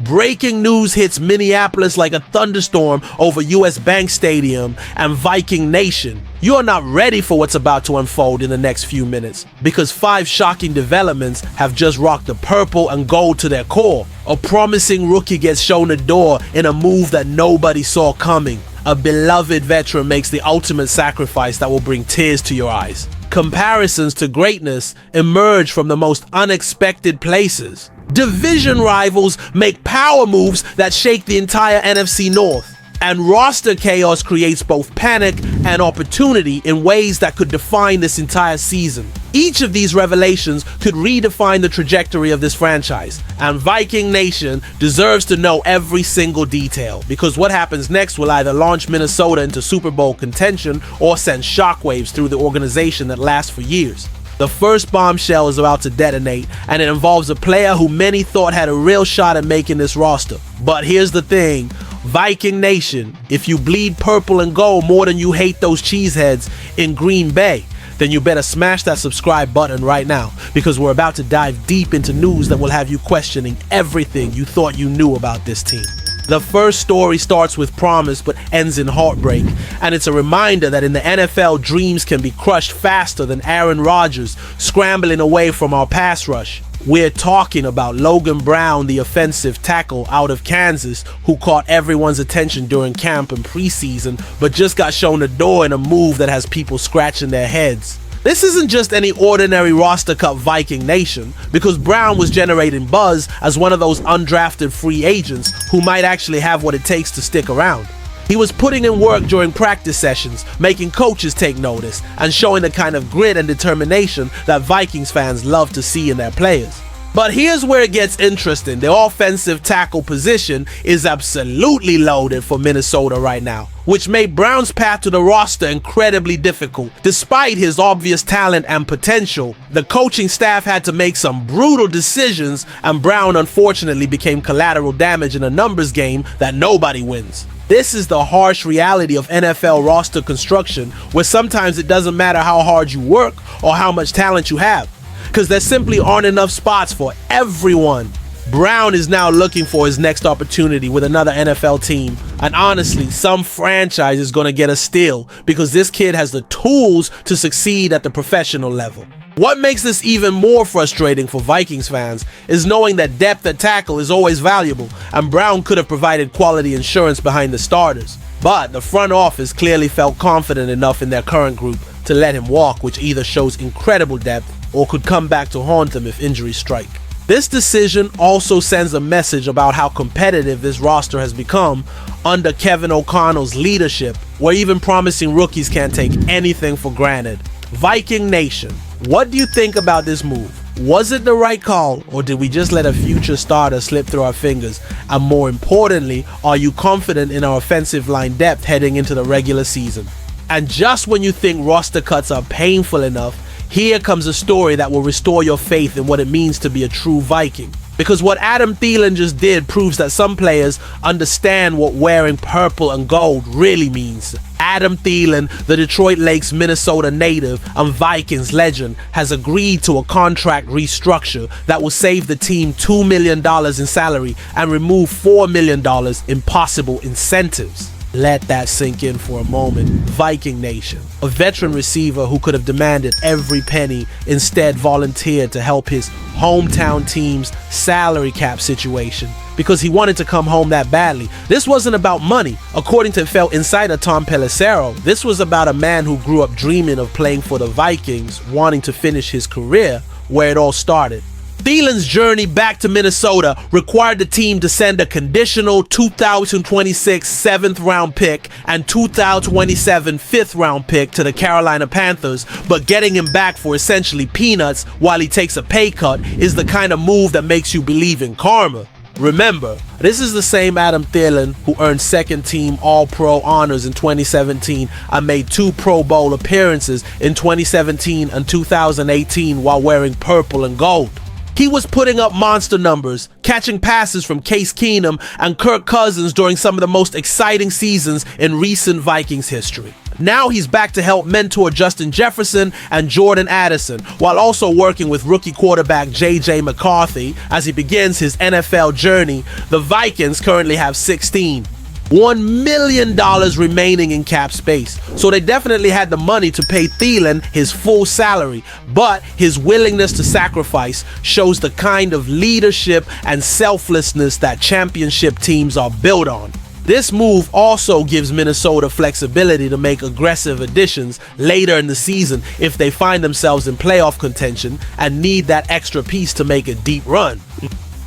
Breaking news hits Minneapolis like a thunderstorm over US Bank Stadium and Viking Nation. You're not ready for what's about to unfold in the next few minutes, because 5 shocking developments have just rocked the purple and gold to their core. A promising rookie gets shown the door in a move that nobody saw coming. A beloved veteran makes the ultimate sacrifice that will bring tears to your eyes. Comparisons to greatness emerge from the most unexpected places. Division rivals make power moves that shake the entire NFC North. And roster chaos creates both panic and opportunity in ways that could define this entire season. Each of these revelations could redefine the trajectory of this franchise, and Viking Nation deserves to know every single detail, because what happens next will either launch Minnesota into Super Bowl contention or send shockwaves through the organization that lasts for years. The first bombshell is about to detonate, and it involves a player who many thought had a real shot at making this roster. But here's the thing, Viking Nation, if you bleed purple and gold more than you hate those cheeseheads in Green Bay, then you better smash that subscribe button right now, because we're about to dive deep into news that will have you questioning everything you thought you knew about this team. The first story starts with promise but ends in heartbreak, and it's a reminder that in the NFL, dreams can be crushed faster than Aaron Rodgers scrambling away from our pass rush. We're talking about Logan Brown, the offensive tackle out of Kansas, who caught everyone's attention during camp and preseason, but just got shown the door in a move that has people scratching their heads. This isn't just any ordinary roster cut Viking Nation, because Brown was generating buzz as one of those undrafted free agents who might actually have what it takes to stick around. He was putting in work during practice sessions, making coaches take notice, and showing the kind of grit and determination that Vikings fans love to see in their players. But here's where it gets interesting. The offensive tackle position is absolutely loaded for Minnesota right now, which made Brown's path to the roster incredibly difficult. Despite his obvious talent and potential, the coaching staff had to make some brutal decisions, and Brown unfortunately became collateral damage in a numbers game that nobody wins. This is the harsh reality of NFL roster construction, where sometimes it doesn't matter how hard you work or how much talent you have, because there simply aren't enough spots for everyone. Brown is now looking for his next opportunity with another NFL team, and honestly, some franchise is going to get a steal, because this kid has the tools to succeed at the professional level. What makes this even more frustrating for Vikings fans is knowing that depth at tackle is always valuable, and Brown could have provided quality insurance behind the starters. But the front office clearly felt confident enough in their current group to let him walk, which either shows incredible depth or could come back to haunt them if injuries strike. This decision also sends a message about how competitive this roster has become under Kevin O'Connell's leadership, where even promising rookies can't take anything for granted. Viking Nation, what do you think about this move? Was it the right call, or did we just let a future starter slip through our fingers? And more importantly, are you confident in our offensive line depth heading into the regular season? And just when you think roster cuts are painful enough, here comes a story that will restore your faith in what it means to be a true Viking. Because what Adam Thielen just did proves that some players understand what wearing purple and gold really means. Adam Thielen, the Detroit Lakes, Minnesota native and Vikings legend, has agreed to a contract restructure that will save the team $2 million in salary and remove $4 million in possible incentives. Let that sink in for a moment. Viking Nation. A veteran receiver who could have demanded every penny instead volunteered to help his hometown team's salary cap situation because he wanted to come home that badly. This wasn't about money. According to fellow insider Tom Pelissero, this was about a man who grew up dreaming of playing for the Vikings, wanting to finish his career where it all started. Thielen's journey back to Minnesota required the team to send a conditional 2026 7th round pick and 2027 5th round pick to the Carolina Panthers, but getting him back for essentially peanuts while he takes a pay cut is the kind of move that makes you believe in karma. Remember, this is the same Adam Thielen who earned second team All-Pro honors in 2017 and made 2 Pro Bowl appearances in 2017 and 2018 while wearing purple and gold. He was putting up monster numbers, catching passes from Case Keenum and Kirk Cousins during some of the most exciting seasons in recent Vikings history. Now he's back to help mentor Justin Jefferson and Jordan Addison, while also working with rookie quarterback J.J. McCarthy as he begins his NFL journey. The Vikings currently have 16. $1 million remaining in cap space, so they definitely had the money to pay Thielen his full salary, but his willingness to sacrifice shows the kind of leadership and selflessness that championship teams are built on. This move also gives Minnesota flexibility to make aggressive additions later in the season if they find themselves in playoff contention and need that extra piece to make a deep run.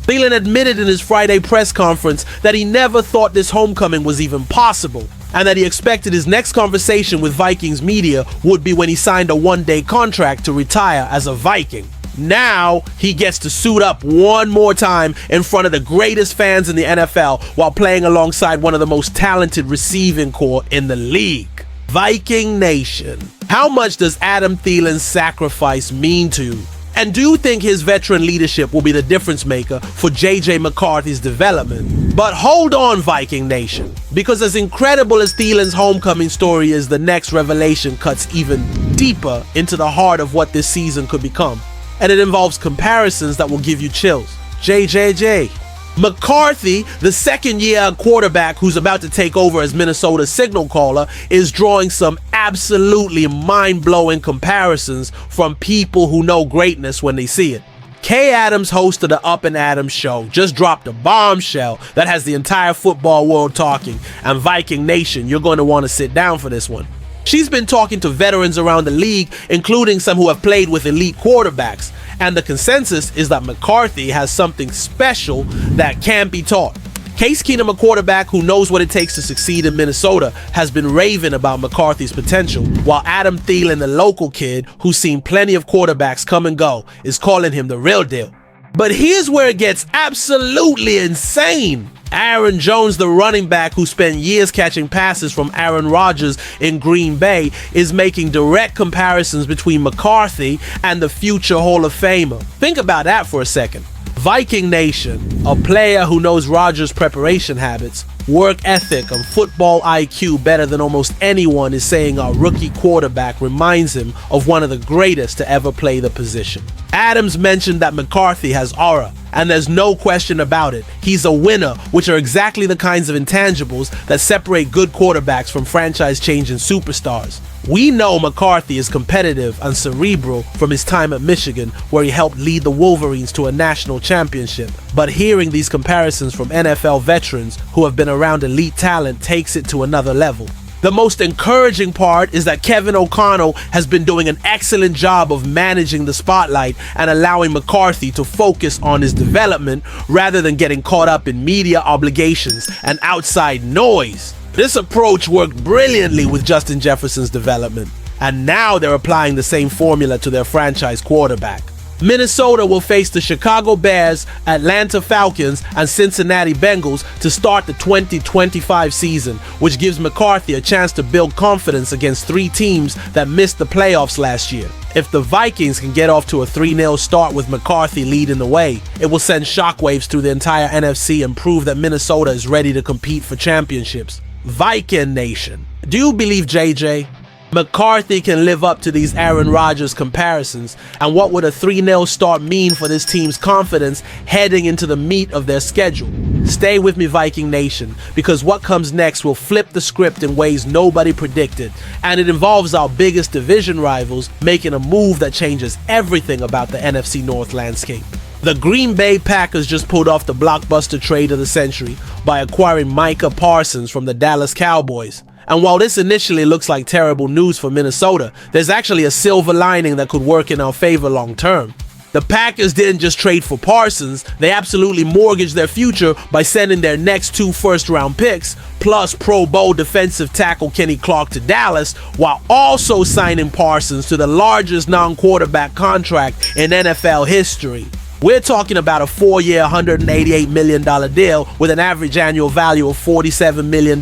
Thielen admitted in his Friday press conference that he never thought this homecoming was even possible, and that he expected his next conversation with Vikings media would be when he signed a one-day contract to retire as a Viking. Now he gets to suit up one more time in front of the greatest fans in the NFL while playing alongside one of the most talented receiving corps in the league. Viking Nation, how much does Adam Thielen's sacrifice mean to you? And do you think his veteran leadership will be the difference maker for J.J. McCarthy's development? But hold on, Viking Nation, because as incredible as Thielen's homecoming story is, the next revelation cuts even deeper into the heart of what this season could become. And it involves comparisons that will give you chills. JJJ. McCarthy, the second-year quarterback who's about to take over as Minnesota's signal caller, is drawing some absolutely mind-blowing comparisons from people who know greatness when they see it. Kay Adams, host of the Up and Adams show, just dropped a bombshell that has the entire football world talking, and Viking Nation, you're going to want to sit down for this one. She's been talking to veterans around the league, including some who have played with elite quarterbacks, and the consensus is that McCarthy has something special that can't be taught. Case Keenum, a quarterback who knows what it takes to succeed in Minnesota, has been raving about McCarthy's potential, while Adam Thielen, the local kid who's seen plenty of quarterbacks come and go, is calling him the real deal. But here's where it gets absolutely insane. Aaron Jones, the running back who spent years catching passes from Aaron Rodgers in Green Bay, is making direct comparisons between McCarthy and the future Hall of Famer. Think about that for a second. Viking Nation, a player who knows Rodgers' preparation habits, work ethic, and football IQ better than almost anyone, is saying our rookie quarterback reminds him of one of the greatest to ever play the position. Adams mentioned that McCarthy has aura, and there's no question about it. He's a winner, which are exactly the kinds of intangibles that separate good quarterbacks from franchise-changing superstars. We know McCarthy is competitive and cerebral from his time at Michigan, where he helped lead the Wolverines to a national championship. But hearing these comparisons from NFL veterans who have been around elite talent takes it to another level. The most encouraging part is that Kevin O'Connell has been doing an excellent job of managing the spotlight and allowing McCarthy to focus on his development rather than getting caught up in media obligations and outside noise. This approach worked brilliantly with Justin Jefferson's development, and now they're applying the same formula to their franchise quarterback. Minnesota will face the Chicago Bears, Atlanta Falcons, and Cincinnati Bengals to start the 2025 season, which gives McCarthy a chance to build confidence against three teams that missed the playoffs last year. If the Vikings can get off to a 3-0 start with McCarthy leading the way, it will send shockwaves through the entire NFC and prove that Minnesota is ready to compete for championships. Viking Nation, do you believe JJ? McCarthy can live up to these Aaron Rodgers comparisons, and what would a 3-0 start mean for this team's confidence heading into the meat of their schedule? Stay with me, Viking Nation, because what comes next will flip the script in ways nobody predicted, and it involves our biggest division rivals making a move that changes everything about the NFC North landscape. The Green Bay Packers just pulled off the blockbuster trade of the century by acquiring Micah Parsons from the Dallas Cowboys. And while this initially looks like terrible news for Minnesota, there's actually a silver lining that could work in our favor long term. The Packers didn't just trade for Parsons, they absolutely mortgaged their future by sending their next 2 first-round picks, plus Pro Bowl defensive tackle Kenny Clark to Dallas, while also signing Parsons to the largest non-quarterback contract in NFL history. We're talking about a 4-year, $188 million deal with an average annual value of $47 million,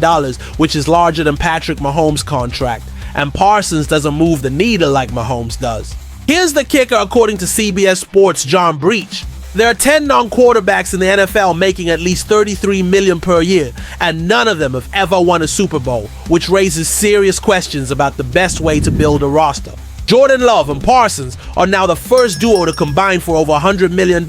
which is larger than Patrick Mahomes' contract. And Parsons doesn't move the needle like Mahomes does. Here's the kicker according to CBS Sports' John Breach. There are 10 non-quarterbacks in the NFL making at least $33 million per year, and none of them have ever won a Super Bowl, which raises serious questions about the best way to build a roster. Jordan Love and Parsons are now the first duo to combine for over $100 million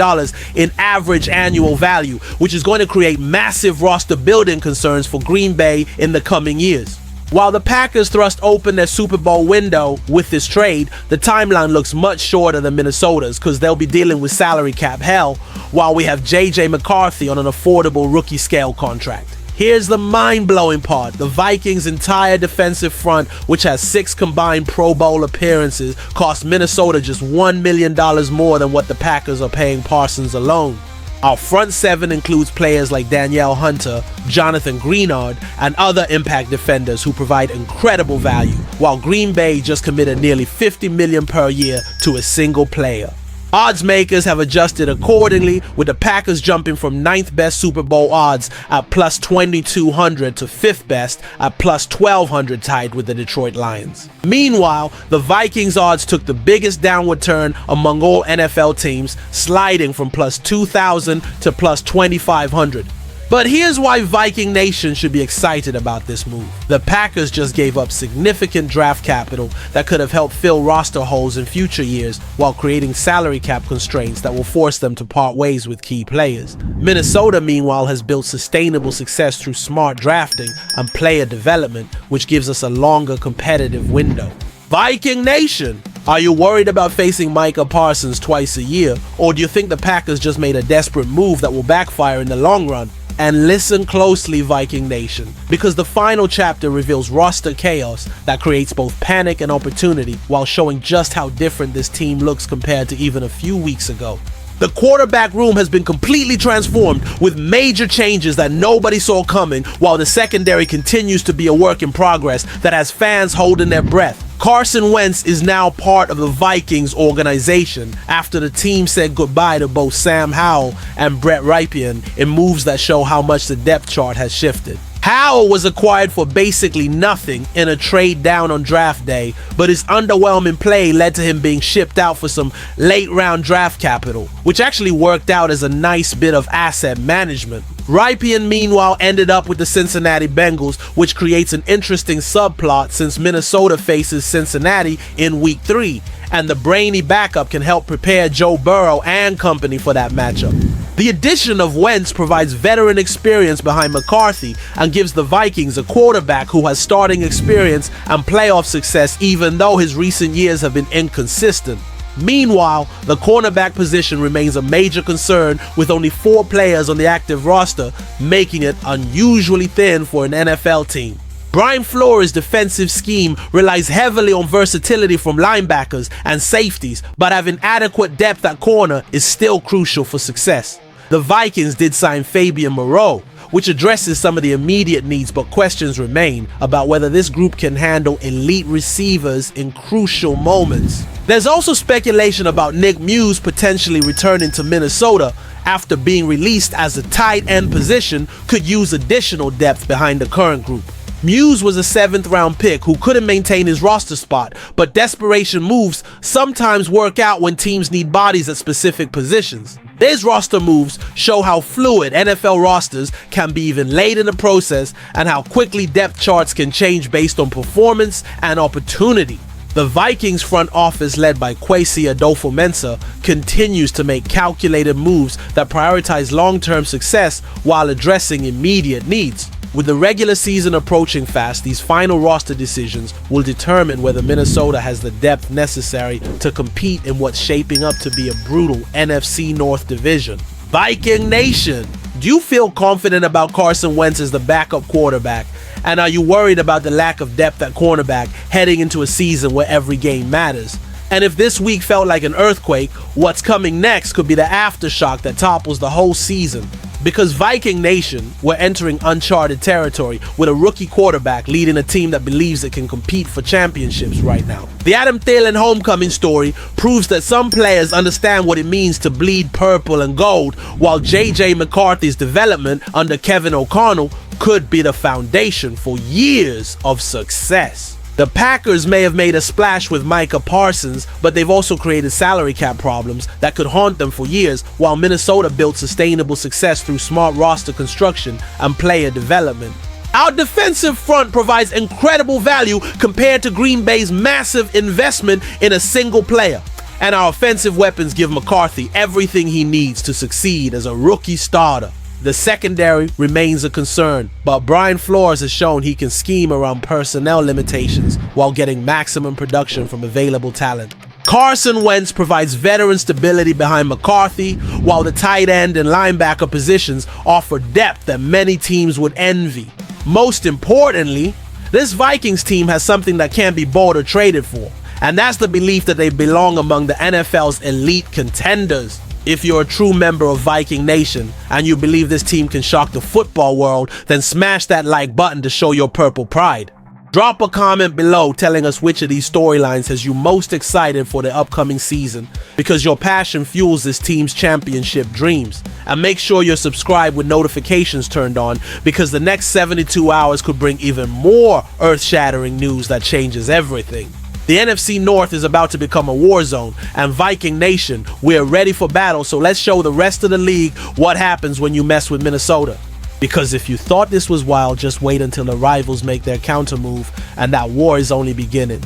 in average annual value, which is going to create massive roster building concerns for Green Bay in the coming years. While the Packers thrust open their Super Bowl window with this trade, the timeline looks much shorter than Minnesota's because they'll be dealing with salary cap hell while we have J.J. McCarthy on an affordable rookie scale contract. Here's the mind-blowing part. The Vikings' entire defensive front, which has 6 combined Pro Bowl appearances, cost Minnesota just $1 million more than what the Packers are paying Parsons alone. Our front 7 includes players like Danielle Hunter, Jonathan Greenard, and other impact defenders who provide incredible value, while Green Bay just committed nearly $50 million per year to a single player. Odds makers have adjusted accordingly, with the Packers jumping from 9th best Super Bowl odds at plus 2,200 to 5th best at plus 1,200, tied with the Detroit Lions. Meanwhile, the Vikings odds took the biggest downward turn among all NFL teams, sliding from plus 2,000 to plus 2,500. But here's why Viking Nation should be excited about this move. The Packers just gave up significant draft capital that could have helped fill roster holes in future years while creating salary cap constraints that will force them to part ways with key players. Minnesota, meanwhile, has built sustainable success through smart drafting and player development, which gives us a longer competitive window. Viking Nation! Are you worried about facing Micah Parsons twice a year, or do you think the Packers just made a desperate move that will backfire in the long run? And listen closely, Viking Nation, because the final chapter reveals roster chaos that creates both panic and opportunity while showing just how different this team looks compared to even a few weeks ago. The quarterback room has been completely transformed with major changes that nobody saw coming, while the secondary continues to be a work in progress that has fans holding their breath. Carson Wentz is now part of the Vikings organization after the team said goodbye to both Sam Howell and Brett Rypien in moves that show how much the depth chart has shifted. Howell was acquired for basically nothing in a trade down on draft day, but his underwhelming play led to him being shipped out for some late round draft capital, which actually worked out as a nice bit of asset management. Rypien, meanwhile, ended up with the Cincinnati Bengals, which creates an interesting subplot since Minnesota faces Cincinnati in Week 3, and the brainy backup can help prepare Joe Burrow and company for that matchup. The addition of Wentz provides veteran experience behind McCarthy and gives the Vikings a quarterback who has starting experience and playoff success, even though his recent years have been inconsistent. Meanwhile, the cornerback position remains a major concern, with only 4 players on the active roster, making it unusually thin for an NFL team. Brian Flores' defensive scheme relies heavily on versatility from linebackers and safeties, but having adequate depth at corner is still crucial for success. The Vikings did sign Fabian Moreau, which addresses some of the immediate needs, but questions remain about whether this group can handle elite receivers in crucial moments. There's also speculation about Nick Muse potentially returning to Minnesota after being released, as a tight end position could use additional depth behind the current group. Muse was a 7th round pick who couldn't maintain his roster spot, but desperation moves sometimes work out when teams need bodies at specific positions. These roster moves show how fluid NFL rosters can be even late in the process, and how quickly depth charts can change based on performance and opportunity. The Vikings front office, led by Kwesi Adolfo-Mensah, continues to make calculated moves that prioritize long-term success while addressing immediate needs. With the regular season approaching fast, these final roster decisions will determine whether Minnesota has the depth necessary to compete in what's shaping up to be a brutal NFC North division. Viking Nation, do you feel confident about Carson Wentz as the backup quarterback? And are you worried about the lack of depth at cornerback heading into a season where every game matters? And if this week felt like an earthquake, what's coming next could be the aftershock that topples the whole season. Because Viking Nation, we're entering uncharted territory with a rookie quarterback leading a team that believes it can compete for championships right now. The Adam Thielen homecoming story proves that some players understand what it means to bleed purple and gold, while J.J. McCarthy's development under Kevin O'Connell could be the foundation for years of success. The Packers may have made a splash with Micah Parsons, but they've also created salary cap problems that could haunt them for years, while Minnesota built sustainable success through smart roster construction and player development. Our defensive front provides incredible value compared to Green Bay's massive investment in a single player. And our offensive weapons give McCarthy everything he needs to succeed as a rookie starter. The secondary remains a concern, but Brian Flores has shown he can scheme around personnel limitations while getting maximum production from available talent. Carson Wentz provides veteran stability behind McCarthy, while the tight end and linebacker positions offer depth that many teams would envy. Most importantly, this Vikings team has something that can't be bought or traded for, and that's the belief that they belong among the NFL's elite contenders. If you're a true member of Viking Nation and you believe this team can shock the football world, then smash that like button to show your purple pride. Drop a comment below telling us which of these storylines has you most excited for the upcoming season, because your passion fuels this team's championship dreams. And make sure you're subscribed with notifications turned on, because the next 72 hours could bring even more earth-shattering news that changes everything. The NFC North is about to become a war zone, and Viking Nation, we're ready for battle, so let's show the rest of the league what happens when you mess with Minnesota. Because if you thought this was wild, just wait until the rivals make their counter move, and that war is only beginning.